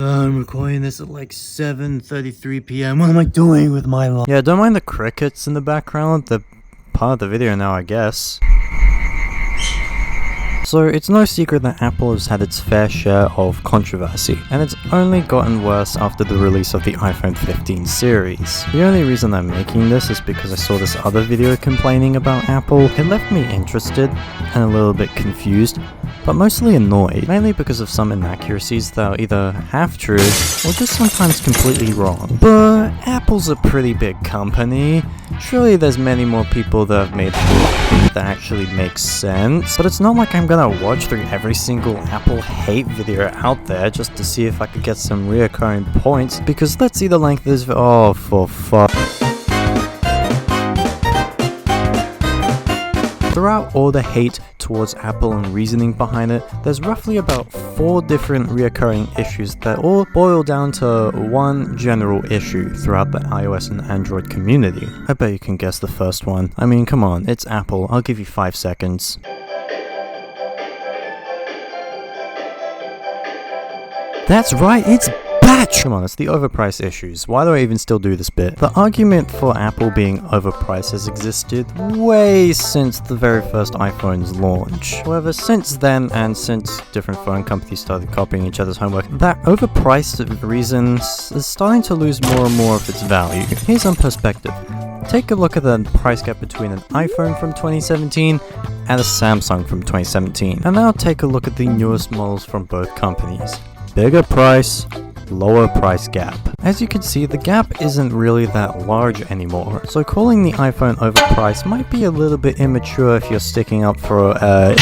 I'm recording this at like 7:33 p.m. What am I doing with my life? Yeah, don't mind the crickets in the background. They're part of the video now, I guess. So, it's no secret that Apple has had its fair share of controversy, and it's only gotten worse after the release of the iPhone 15 series. The only reason I'm making this is because I saw this other video complaining about Apple. It left me interested and a little bit confused, but mostly annoyed, mainly because of some inaccuracies that are either half true or just sometimes completely wrong. But Apple's a pretty big company. Surely there's many more people that have made that actually makes sense. But it's not like I'm gonna watch through every single Apple hate video out there just to see if I could get some reoccurring points, because let's see the length of this video. Oh, for fuck. Throughout all the hate towards Apple and reasoning behind it, there's roughly about 4 different reoccurring issues that all boil down to one general issue throughout the iOS and Android community. I bet you can guess the first one. I mean, come on, it's Apple. I'll give you 5 seconds. That's right, it's batch! Come on, it's the overpriced issues. Why do I even still do this bit? The argument for Apple being overpriced has existed way since the very first iPhone's launch. However, since then, and since different phone companies started copying each other's homework, that overpriced reason is starting to lose more and more of its value. Here's some perspective. Take a look at the price gap between an iPhone from 2017 and a Samsung from 2017. And now take a look at the newest models from both companies. Bigger price, lower price gap. As you can see, the gap isn't really that large anymore, so calling the iPhone overpriced might be a little bit immature if you're sticking up for a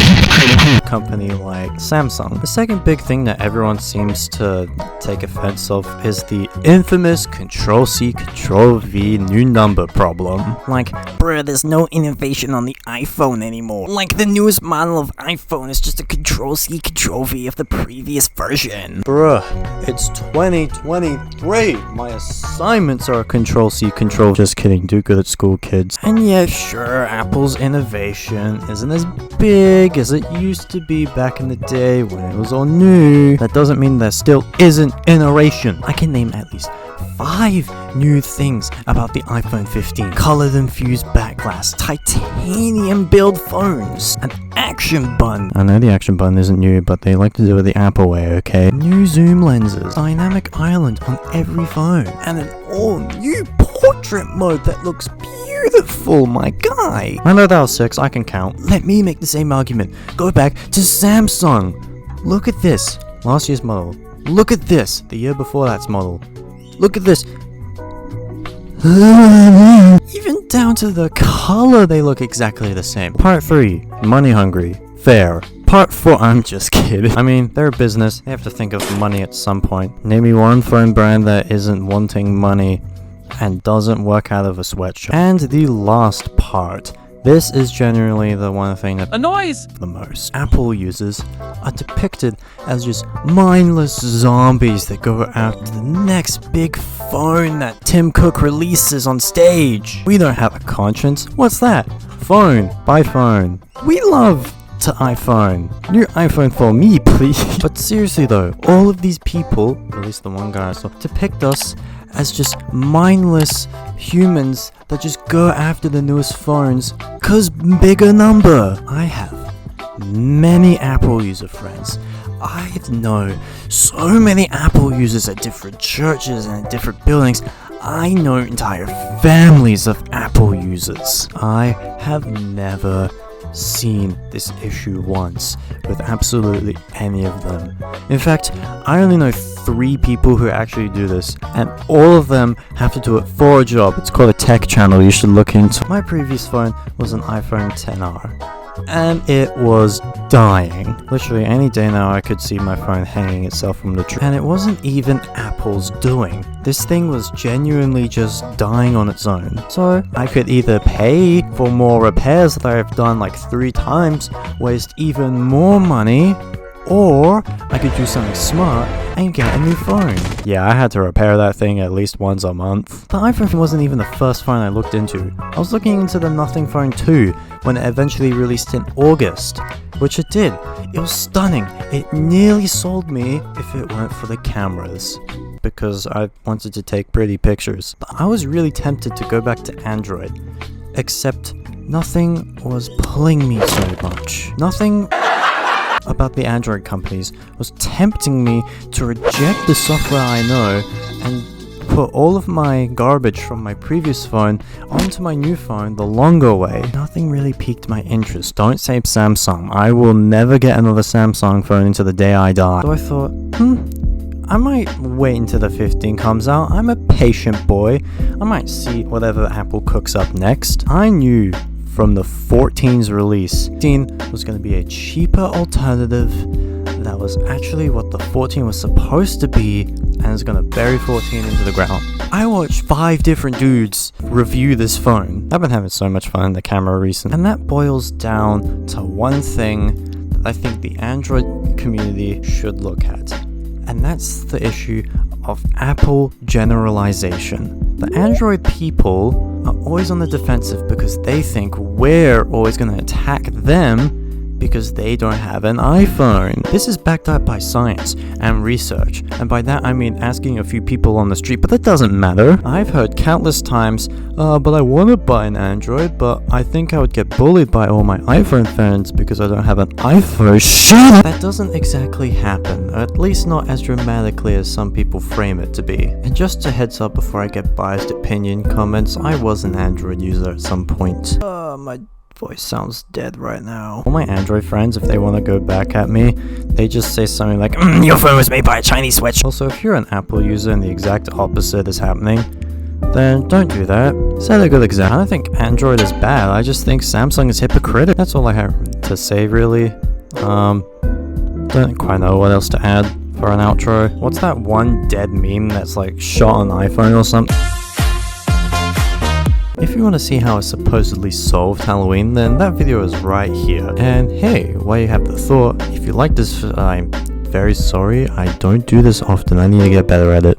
company like Samsung. The second big thing that everyone seems to take offense of is the infamous Control-C, Control-V new number problem. Like, bruh, there's no innovation on the iPhone anymore. Like, the newest model of iPhone is just a Control-C, Control-V of the previous version. Bruh, it's 2023. My assignments are Control-C, Control. Just kidding, do good at school, kids. And yeah, sure, Apple's innovation isn't as big as it used to be back in the day when it was all new. That doesn't mean there still isn't innovation. I can name at least 5 new things about the iPhone 15. Colored infused back glass, titanium build phones, an action button. I know the action button isn't new, but they like to do it the Apple way, okay? New zoom lenses, dynamic island on every phone, and an all new portrait mode that looks beautiful, my guy. I know that was 6, I can count. Let me make the same argument. Go back to Samsung. Look at this, last year's model. Look at this, the year before that's model. Look at this. Even down to the color, they look exactly the same. Part 3, money hungry. Fair. Part 4, I'm just kidding. I mean, they're a business. They have to think of money at some point. Name me one phone brand that isn't wanting money and doesn't work out of a sweatshop. And the last part. This is generally the one thing that annoys the most. Apple users are depicted as just mindless zombies that go after the next big phone that Tim Cook releases on stage. We don't have a conscience. What's that? Phone. Buy phone. We love to iPhone. New iPhone for me, please. But seriously though, all of these people, at least the one guy I saw, depict us as just mindless humans that just go after the newest phones cause bigger number. I have many Apple user friends. I know so many Apple users at different churches and at different buildings. I know entire families of Apple users. I have never seen this issue once with absolutely any of them. In fact, I only know 3 people who actually do this, and all of them have to do it for a job. It's called a tech channel you should look into. My previous phone was an iPhone XR, and it was dying. Literally any day now I could see my phone hanging itself from the tree. And it wasn't even Apple's doing. This thing was genuinely just dying on its own. So I could either pay for more repairs that I've done like 3 times, waste even more money, or I could do something smart and get a new phone. Yeah, I had to repair that thing at least once a month. The iPhone wasn't even the first phone I looked into. I was looking into the Nothing Phone 2 when it eventually released in August, which it did. It was stunning. It nearly sold me if it weren't for the cameras, because I wanted to take pretty pictures. But I was really tempted to go back to Android, except nothing was pulling me so much. Nothing about the Android companies was tempting me to reject the software I know and put all of my garbage from my previous phone onto my new phone the longer way. Nothing really piqued my interest. Don't say Samsung. I will never get another Samsung phone until the day I die. So I thought, I might wait until the 15 comes out. I'm a patient boy. I might see whatever Apple cooks up next. I knew from the 14's release, 14 was going to be a cheaper alternative that was actually what the 14 was supposed to be, and is going to bury 14 into the ground. I watched 5 different dudes review this phone. I've been having so much fun in the camera recently, and that boils down to one thing that I think the Android community should look at, and that's the issue of Apple generalization. The Android people are always on the defensive because they think we're always going to attack them because they don't have an iPhone. This is backed up by science and research, and by that I mean asking a few people on the street, but that doesn't matter. I've heard countless times, but I want to buy an Android, but I think I would get bullied by all my iPhone fans because I don't have an iPhone. Shut up! That doesn't exactly happen, or at least not as dramatically as some people frame it to be. And just a heads up before I get biased opinion comments, I was an Android user at some point. My voice sounds dead right now. All my Android friends, if they want to go back at me, they just say something like, your phone was made by a Chinese switch. Also, if you're an Apple user and the exact opposite is happening, then don't do that. Set a good example. I don't think Android is bad, I just think Samsung is hypocritical. That's all I have to say, really. Don't quite know what else to add for an outro. What's that one dead meme that's like shot on iPhone or something? If you want to see how I supposedly solved Halloween, then that video is right here. And hey, while you have the thought, if you like this, I'm very sorry, I don't do this often, I need to get better at it.